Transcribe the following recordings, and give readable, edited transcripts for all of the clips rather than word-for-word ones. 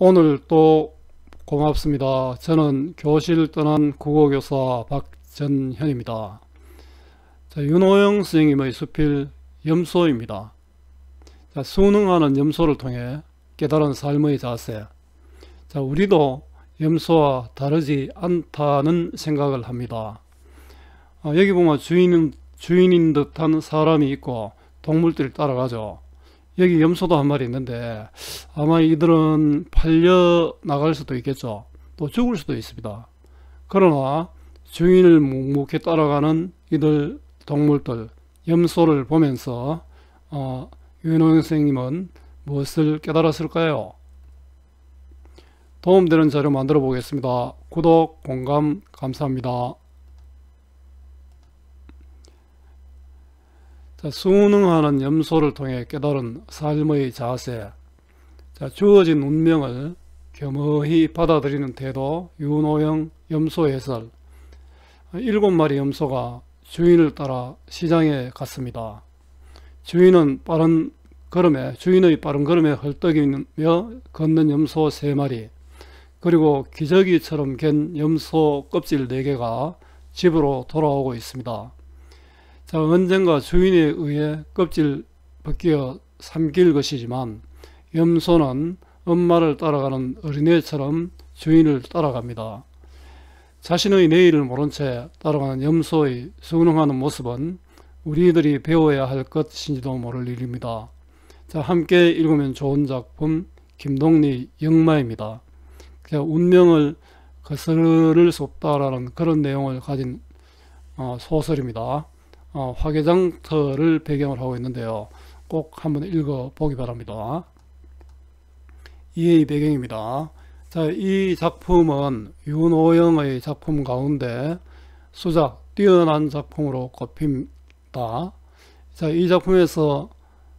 오늘 또 고맙습니다. 저는 교실 떠난 국어교사 박전현입니다. 윤호영 선생님의 수필 염소입니다. 순응하는 염소를 통해 깨달은 삶의 자세. 우리도 염소와 다르지 않다는 생각을 합니다. 여기 보면 주인인 듯한 사람이 있고 동물들이 따라가죠. 여기 염소도 한 마리 있는데 아마 이들은 팔려 나갈 수도 있겠죠. 또 죽을 수도 있습니다. 그러나 주인을 묵묵히 따라가는 이들 동물들, 염소를 보면서 윤호영 선생님은 무엇을 깨달았을까요? 도움되는 자료 만들어 보겠습니다. 구독, 공감 감사합니다. 순응하는 염소를 통해 깨달은 삶의 자세. 주어진 운명을 겸허히 받아들이는 태도. 윤호영 염소 해설. 7마리 염소가 주인을 따라 시장에 갔습니다. 주인의 빠른 걸음에 헐떡이며 걷는 염소 3마리, 그리고 기저귀처럼 갠 염소 껍질 4개가 집으로 돌아오고 있습니다. 언젠가 주인에 의해 껍질 벗겨 삼킬 것이지만 염소는 엄마를 따라가는 어린애처럼 주인을 따라갑니다. 자신의 내일을 모른 채 따라가는 염소의 순응하는 모습은 우리들이 배워야 할 것인지도 모를 일입니다. 함께 읽으면 좋은 작품 김동리 영마입니다. 운명을 거스를 수 없다라는 그런 내용을 가진 소설입니다. 화개장터를 배경으로 하고 있는데요. 꼭 한번 읽어보기 바랍니다. 이의 배경입니다. 이 작품은 윤호영의 작품 가운데 수작, 뛰어난 작품으로 꼽힙니다. 이 작품에서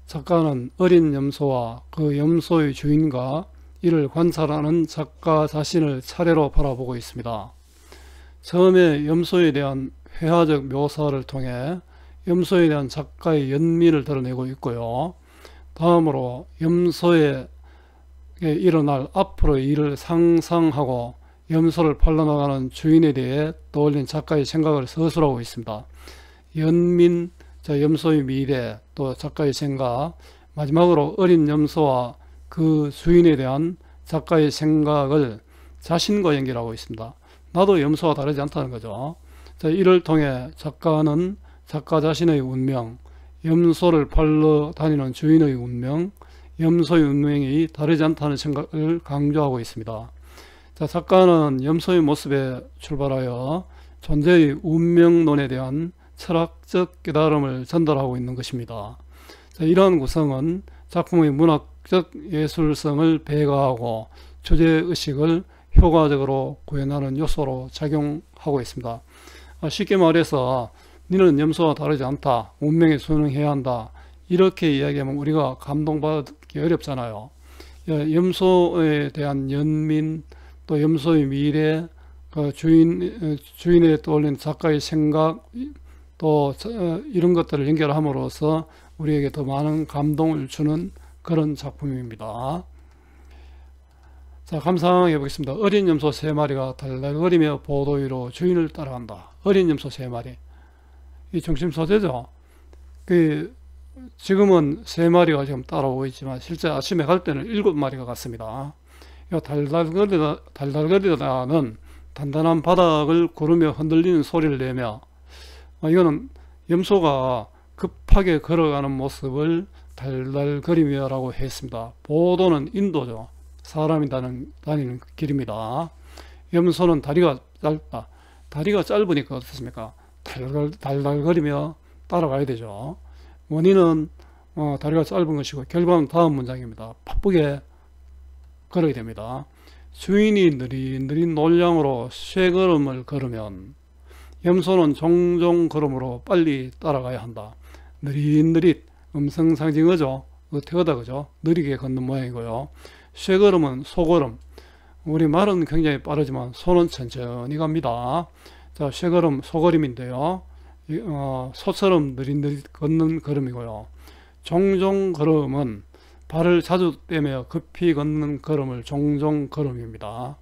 작가는 어린 염소와 그 염소의 주인과 이를 관찰하는 작가 자신을 차례로 바라보고 있습니다. 처음에 염소에 대한 회화적 묘사를 통해 염소에 대한 작가의 연민을 드러내고 있고요. 다음으로 염소에 일어날 앞으로의 일을 상상하고 염소를 팔러나가는 주인에 대해 떠올린 작가의 생각을 서술하고 있습니다. 연민, 염소의 미래, 또 작가의 생각, 마지막으로 어린 염소와 그 주인에 대한 작가의 생각을 자신과 연결하고 있습니다. 나도 염소와 다르지 않다는 거죠. 이를 통해 작가는 작가 자신의 운명, 염소를 팔러 다니는 주인의 운명, 염소의 운명이 다르지 않다는 생각을 강조하고 있습니다. 작가는 염소의 모습에 출발하여 존재의 운명론에 대한 철학적 깨달음을 전달하고 있는 것입니다. 이러한 구성은 작품의 문학적 예술성을 배가하고 주제의식을 효과적으로 구현하는 요소로 작용하고 있습니다. 쉽게 말해서 너는 염소와 다르지 않다, 운명에 순응해야 한다, 이렇게 이야기하면 우리가 감동받기 어렵잖아요. 염소에 대한 연민, 또 염소의 미래, 주인에 떠올린 작가의 생각, 또 이런 것들을 연결함으로써 우리에게 더 많은 감동을 주는 그런 작품입니다. 감상해 보겠습니다. 어린 염소 3마리가 달달거리며 보도 위로 주인을 따라간다. 어린 염소 3마리. 이 중심 소재죠. 지금은 3마리가 지금 따라오고 있지만 실제 아침에 갈 때는 7마리가 갔습니다. 달달거리다는 단단한 바닥을 구르며 흔들리는 소리를 내며, 이거는 염소가 급하게 걸어가는 모습을 달달거리며 라고 했습니다. 보도는 인도죠. 사람이 다니는 길입니다. 염소는 다리가 짧다. 다리가 짧으니까 어떻습니까? 달달거리며 따라가야 되죠. 원인은 다리가 짧은 것이고, 결과는 다음 문장입니다. 바쁘게 걸어야 됩니다. 주인이 느릿느릿 놀량으로 쇠걸음을 걸으면 염소는 종종 걸음으로 빨리 따라가야 한다. 느릿느릿, 음성상징어죠. 어태어다, 그죠? 느리게 걷는 모양이고요. 쇠걸음은 소걸음. 우리 말은 굉장히 빠르지만 손은 천천히 갑니다. 쇠걸음, 소걸음인데요. 소처럼 느릿느릿 걷는 걸음이고요. 종종 걸음은 발을 자주 떼며 급히 걷는 걸음을 종종 걸음입니다.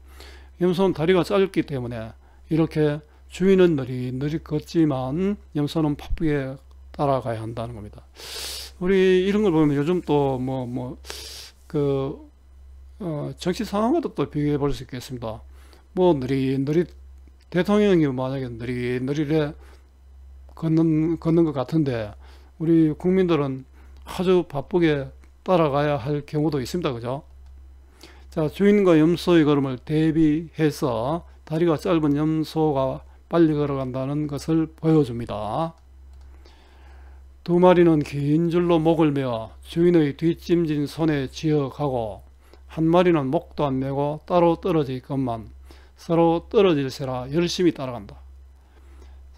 염소는 다리가 짧기 때문에 이렇게 주인은 느릿느릿 걷지만 염소는 바쁘게 따라가야 한다는 겁니다. 우리 이런 걸 보면 요즘 또 정치 상황과도 또 비교해 볼 수 있겠습니다. 뭐 느릿느릿 대통령이 만약에 느릿느릿에 걷는 것 같은데 우리 국민들은 아주 바쁘게 따라가야 할 경우도 있습니다. 그죠? 자, 주인과 염소의 걸음을 대비해서 다리가 짧은 염소가 빨리 걸어간다는 것을 보여줍니다. 두 마리는 긴 줄로 목을 메어 주인의 뒷짐진 손에 쥐어가고 한 마리는 목도 안 메고 따로 떨어져 있건만 서로 떨어질세라 열심히 따라간다.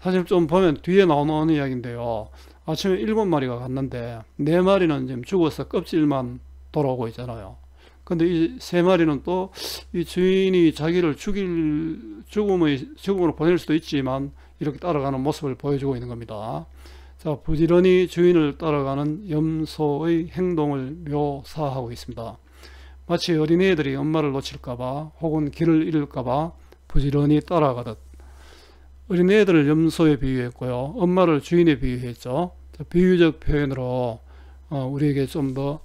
사실 좀 보면 뒤에 나오는 이야기인데요. 아침에 7마리가 갔는데 4마리는 지금 죽어서 껍질만 돌아오고 있잖아요. 근데 이 3마리는 또 이 주인이 자기를 죽음으로 보낼 수도 있지만 이렇게 따라가는 모습을 보여주고 있는 겁니다. 자, 부지런히 주인을 따라가는 염소의 행동을 묘사하고 있습니다. 마치 어린애들이 엄마를 놓칠까봐 혹은 길을 잃을까봐 부지런히 따라가듯 어린애들을 염소에 비유했고요. 엄마를 주인에 비유했죠. 비유적 표현으로 우리에게 좀 더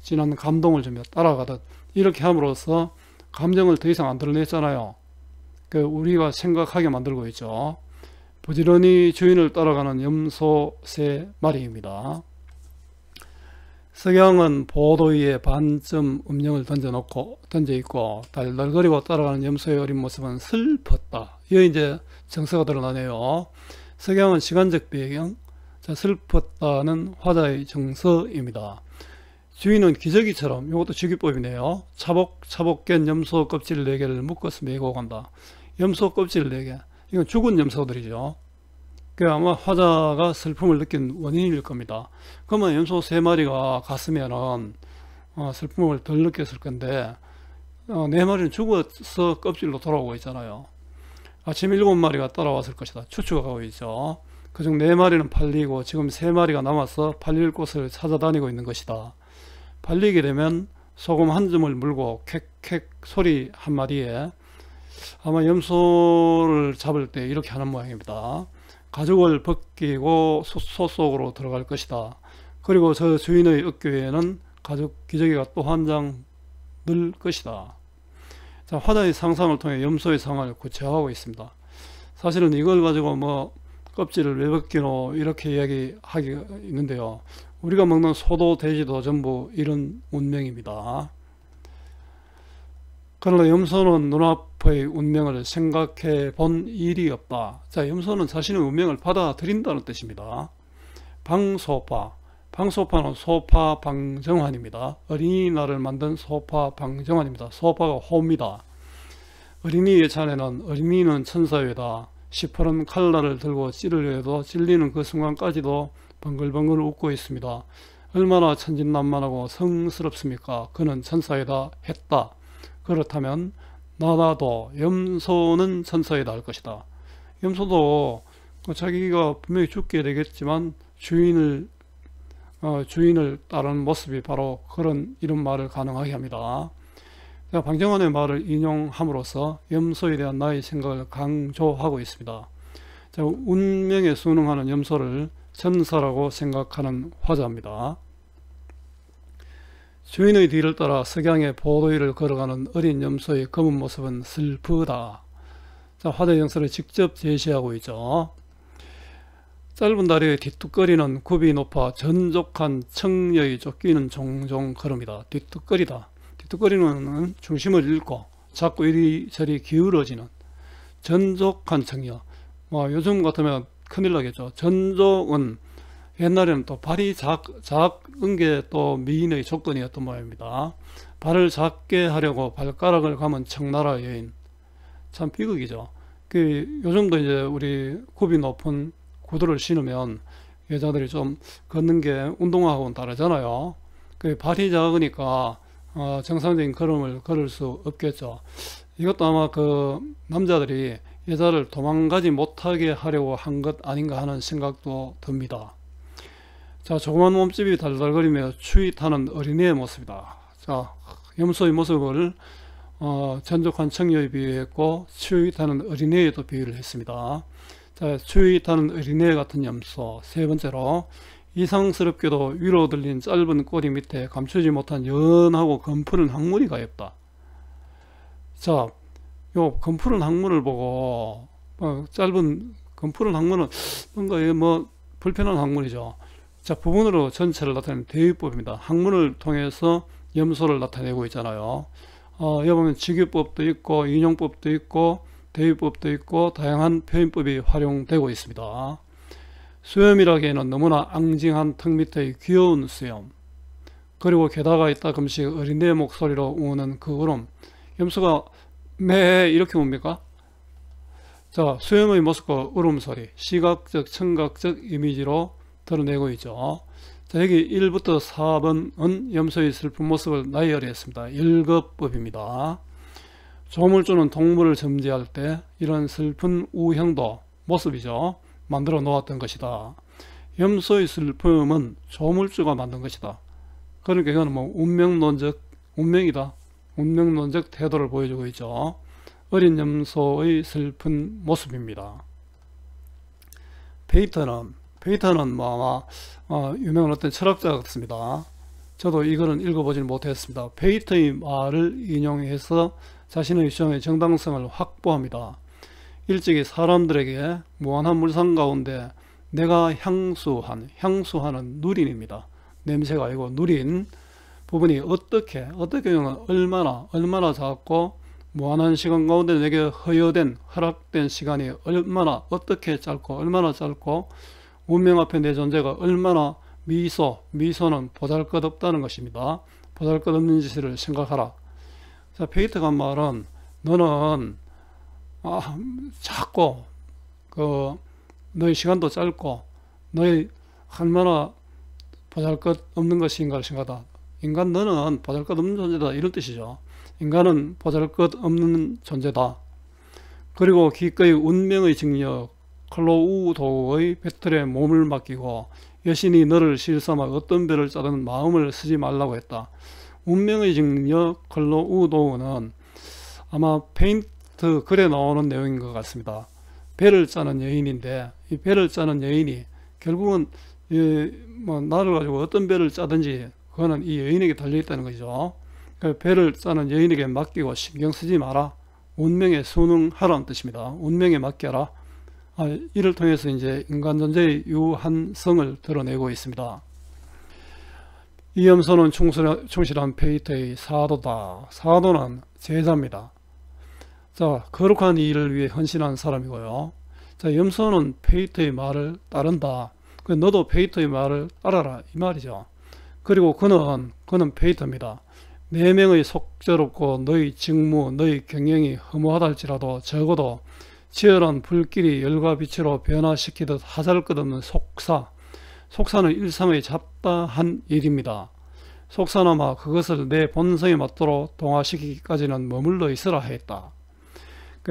진한 감동을 주며 따라가듯 이렇게 함으로써 감정을 더 이상 안 드러냈잖아요. 우리가 생각하게 만들고 있죠. 부지런히 주인을 따라가는 염소 3마리입니다. 석양은 보도 위에 반쯤 음영을 던져 있고 달달거리고 따라가는 염소의 어린 모습은 슬펐다. 이게 이제 정서가 드러나네요. 석양은 시간적 배경, 자, 슬펐다는 화자의 정서입니다. 주인은 기저귀처럼, 이것도 직유법이네요. 차복차복 깬 염소 껍질 4개를 묶어서 메고 간다. 염소 껍질 4개, 이건 죽은 염소들이죠. 아마 화자가 슬픔을 느낀 원인일 겁니다. 그러면 염소 3마리가 갔으면은 슬픔을 덜 느꼈을 건데 4마리는 죽어서 껍질로 돌아오고 있잖아요. 아침 7마리가 따라왔을 것이다. 추측하고 있죠. 그중 4마리는 팔리고 지금 3마리가 남아서 팔릴 곳을 찾아다니고 있는 것이다. 팔리게 되면 소금 한 줌을 물고 캑캑 소리 한마디에 아마 염소를 잡을 때 이렇게 하는 모양입니다. 가죽을 벗기고 소 속으로 들어갈 것이다. 그리고 저 주인의 어깨에는 가죽 기저귀가 또 한 장 늘 것이다. 자, 화자의 상상을 통해 염소의 상황을 구체화하고 있습니다. 사실은 이걸 가지고 껍질을 왜 벗기노 이렇게 이야기하기 있는데요. 우리가 먹는 소도 돼지도 전부 이런 운명입니다. 그러나 염소는 눈앞의 운명을 생각해 본 일이 없다. 자, 염소는 자신의 운명을 받아들인다는 뜻입니다. 방소파는 소파 방정환입니다. 어린이날을 만든 소파 방정환입니다. 소파가 호입니다. 어린이 예찬에는 어린이는 천사외다. 시퍼런 칼날을 들고 찌르려 해도 찔리는 그 순간까지도 벙글벙글 웃고 있습니다. 얼마나 천진난만하고 성스럽습니까? 그는 천사이다 했다. 그렇다면 나도 염소는 천사이다 할 것이다. 염소도 자기가 분명히 죽게 되겠지만 주인을 따르는 모습이 바로 이런 말을 가능하게 합니다. 방정환의 말을 인용함으로써 염소에 대한 나의 생각을 강조하고 있습니다. 운명에 순응하는 염소를 천사라고 생각하는 화자입니다. 주인의 뒤를 따라 석양의 보도 위를 걸어가는 어린 염소의 검은 모습은 슬프다. 자, 화자의 정서를 직접 제시하고 있죠. 짧은 다리의 뒤뚝거리는 굽이 높아 전족한 청려의 쫓기는 종종 걸음이다. 뒤뚝거리다. 뒤뚝거리는 중심을 잃고 자꾸 이리저리 기울어지는 전족한 청려. 요즘 같으면 큰일 나겠죠. 전족은 옛날에는 또 발이 작은 게 또 미인의 조건이었던 모양입니다. 발을 작게 하려고 발가락을 감은 청나라 여인. 참 비극이죠. 요즘도 이제 우리 굽이 높은 구두를 신으면 여자들이 좀 걷는 게 운동화하고는 다르잖아요. 발이 작으니까 정상적인 걸음을 걸을 수 없겠죠. 이것도 아마 남자들이 여자를 도망가지 못하게 하려고 한 것 아닌가 하는 생각도 듭니다. 자, 조그만 몸집이 달달거리며 추위 타는 어린이의 모습이다. 자, 염소의 모습을 전족한 청녀에 비유했고 추위 타는 어린이에도 비유를 했습니다. 자, 추위 타는 어린이 같은 염소. 세 번째로, 이상스럽게도 위로 들린 짧은 꼬리 밑에 감추지 못한 연하고 검푸른 항문이 가엽다. 자, 요 검푸른 항문을 보고 짧은 검푸른 항문은 뭔가 불편한 항문이죠. 자, 부분으로 전체를 나타내는 대위법입니다. 항문을 통해서 염소를 나타내고 있잖아요. 여기 보면 직유법도 있고 인용법도 있고 대위법도 있고 다양한 표현법이 활용되고 있습니다. 수염이라기에는 너무나 앙증한 턱 밑의 귀여운 수염, 그리고 게다가 이따금씩 어린이의 목소리로 우는 그 울음. 염소가 매 이렇게 웁니까? 자, 수염의 모습과 울음소리, 시각적 청각적 이미지로 드러내고 있죠. 자, 여기 1부터 4번은 염소의 슬픈 모습을 나열히 했습니다. 1급법입니다. 조물주는 동물을 점지할 때 이런 슬픈 우형도 모습이죠. 만들어 놓았던 것이다. 염소의 슬픔은 조물주가 만든 것이다. 그러니까 이거는 운명이다. 운명론적 태도를 보여주고 있죠. 어린 염소의 슬픈 모습입니다. 베이터는 유명한 어떤 철학자 같습니다. 저도 이거는 읽어보지는 못했습니다. 베이터의 말을 인용해서 자신의 주장의 정당성을 확보합니다. 일찍이 사람들에게 무한한 물상 가운데 내가 향수하는 누린입니다. 냄새가 아니고 누린 부분이 어떻게 얼마나 작고 무한한 시간 가운데 내게 허락된 시간이 어떻게 짧고 얼마나 짧고 운명 앞에 내 존재가 얼마나 미소는 보잘것없다는 것입니다. 보잘것없는 짓을 생각하라. 자, 베이터가 한 말은 너는 작고 너의 시간도 짧고 너의 얼마나 보잘것없는 것인가를 생각하다. 인간 너는 보잘것없는 존재다, 이런 뜻이죠. 인간은 보잘것없는 존재다. 그리고 기꺼이 운명의 직력 클로우도의 배틀에 몸을 맡기고 여신이 너를 실삼아 어떤 배를 짜든 마음을 쓰지 말라고 했다. 운명의 직력 클로우도는 아마 페인트 글에 나오는 내용인 것 같습니다. 배를 짜는 여인인데 이 배를 짜는 여인이 결국은 나를 가지고 어떤 배를 짜든지 그거는 이 여인에게 달려있다는 거죠. 배를 짜는 여인에게 맡기고 신경 쓰지 마라. 운명에 순응하라는 뜻입니다. 운명에 맡겨라. 이를 통해서 이제 인간 존재의 유한성을 드러내고 있습니다. 이 염소는 충실한 베이터의 사도다. 사도는 제자입니다. 자, 거룩한 일을 위해 헌신한 사람이고요. 자, 염소는 베이터의 말을 따른다. 너도 베이터의 말을 따라라, 이 말이죠. 그리고 그는 베이터입니다. 네 명의 속죄롭고 너의 직무, 너의 경영이 허무하다 할지라도 적어도 치열한 불길이 열과 빛으로 변화시키듯 하잘것없는 속사는 일상의 잡다한 일입니다. 속사나마 그것을 내 본성에 맞도록 동화시키기까지는 머물러 있으라 했다.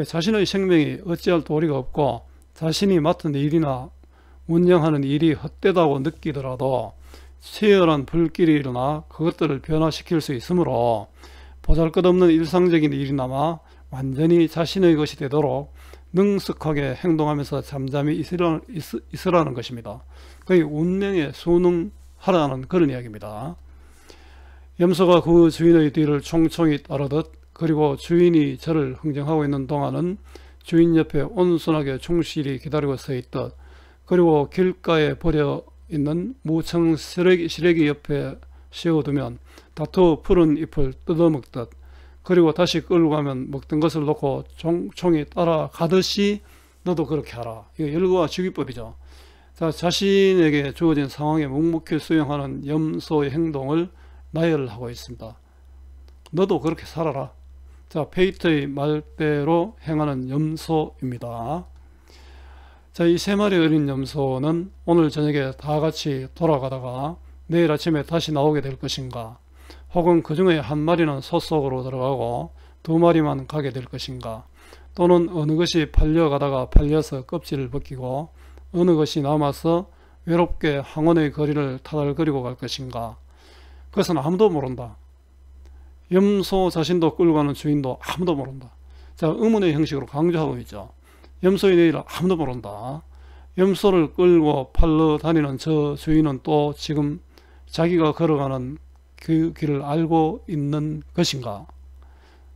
자신의 생명이 어찌할 도리가 없고 자신이 맡은 일이나 운영하는 일이 헛되다고 느끼더라도 치열한 불길이 일어나 그것들을 변화시킬 수 있으므로 보잘것없는 일상적인 일이나마 완전히 자신의 것이 되도록 능숙하게 행동하면서 잠잠히 있으라는 것입니다. 거의 운명에 순응하라는 그런 이야기입니다. 염소가 그 주인의 뒤를 총총히 따르듯, 그리고 주인이 저를 흥정하고 있는 동안은 주인 옆에 온순하게 충실히 기다리고 서 있듯, 그리고 길가에 버려 있는 무청 시래기 옆에 씌워두면 다투어 푸른 잎을 뜯어먹듯, 그리고 다시 끌고 가면 먹던 것을 놓고 총총히 따라가듯이 너도 그렇게 하라. 이거 열거와 주기법이죠. 자, 자신에게 주어진 상황에 묵묵히 수용하는 염소의 행동을 나열하고 있습니다. 너도 그렇게 살아라. 자, 베이터의 말대로 행하는 염소입니다. 자, 이 세 마리 어린 염소는 오늘 저녁에 다 같이 돌아가다가 내일 아침에 다시 나오게 될 것인가, 혹은 그 중에 한 마리는 솥속으로 들어가고 두 마리만 가게 될 것인가, 또는 어느 것이 팔려가다가 팔려서 껍질을 벗기고 어느 것이 남아서 외롭게 황혼의 거리를 타달거리고 갈 것인가? 그것은 아무도 모른다. 염소 자신도 끌고 가는 주인도 아무도 모른다. 자, 의문의 형식으로 강조하고 있죠. 염소의 내일을 아무도 모른다. 염소를 끌고 팔러 다니는 저 주인은 또 지금 자기가 걸어가는 그 길을 알고 있는 것인가?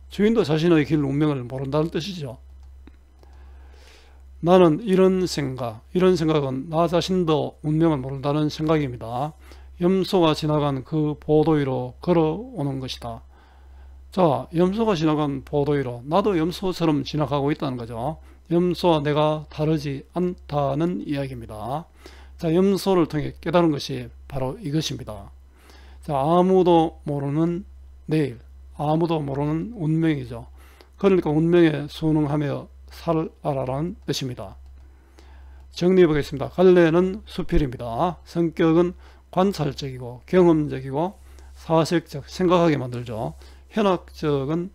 주인도 자신의 길 운명을 모른다는 뜻이죠. 나는 이런 생각은 나 자신도 운명을 모른다는 생각입니다. 염소가 지나간 그 보도 위로 걸어오는 것이다. 자, 염소가 지나간 보도 위로 나도 염소처럼 지나가고 있다는 거죠. 염소와 내가 다르지 않다는 이야기입니다. 자, 염소를 통해 깨달은 것이 바로 이것입니다. 자, 아무도 모르는 내일, 아무도 모르는 운명이죠. 그러니까 운명에 순응하며 살아라라는 뜻입니다. 정리해 보겠습니다. 갈래는 수필입니다. 성격은 관찰적이고 경험적이고 사색적, 생각하게 만들죠. 현학적은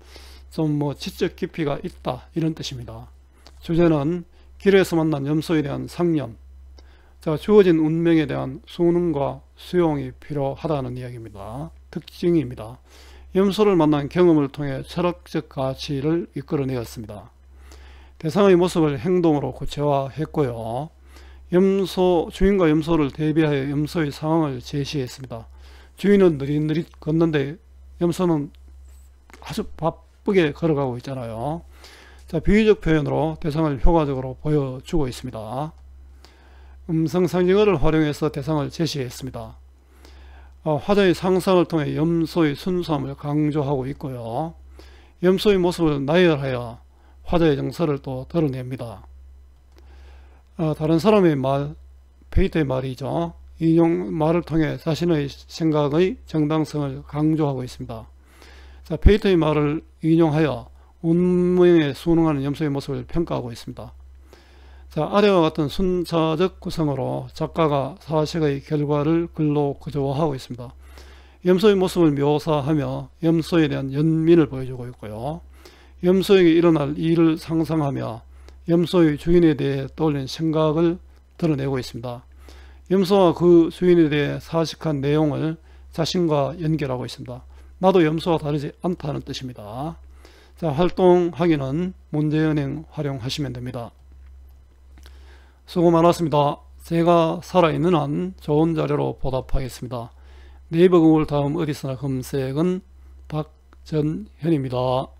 좀 지적 깊이가 있다 이런 뜻입니다. 주제는 길에서 만난 염소에 대한 상념, 자, 주어진 운명에 대한 순응과 수용이 필요하다는 이야기입니다. 특징입니다. 염소를 만난 경험을 통해 철학적 가치를 이끌어내었습니다. 대상의 모습을 행동으로 구체화했고요. 주인과 염소를 대비하여 염소의 상황을 제시했습니다. 주인은 느릿느릿 걷는데 염소는 아주 바쁘게 걸어가고 있잖아요. 자, 비유적 표현으로 대상을 효과적으로 보여주고 있습니다. 음성상징어를 활용해서 대상을 제시했습니다. 화자의 상상을 통해 염소의 순수함을 강조하고 있고요. 염소의 모습을 나열하여 화자의 정서를 또 드러냅니다. 다른 사람의 말, 페이터의 말이죠. 인용 말을 통해 자신의 생각의 정당성을 강조하고 있습니다. 자, 페이터의 말을 인용하여 운명에 순응하는 염소의 모습을 평가하고 있습니다. 자, 아래와 같은 순차적 구성으로 작가가 사색의 결과를 글로 구조화하고 있습니다. 염소의 모습을 묘사하며 염소에 대한 연민을 보여주고 있고요. 염소에게 일어날 일을 상상하며 염소의 주인에 대해 떠올린 생각을 드러내고 있습니다. 염소와 그 주인에 대해 사색한 내용을 자신과 연결하고 있습니다. 나도 염소와 다르지 않다는 뜻입니다. 자, 활동하기는 문제은행 활용하시면 됩니다. 수고 많았습니다. 제가 살아있는 한 좋은 자료로 보답하겠습니다. 네이버 구글 다음 어디서나 검색은 박전현입니다.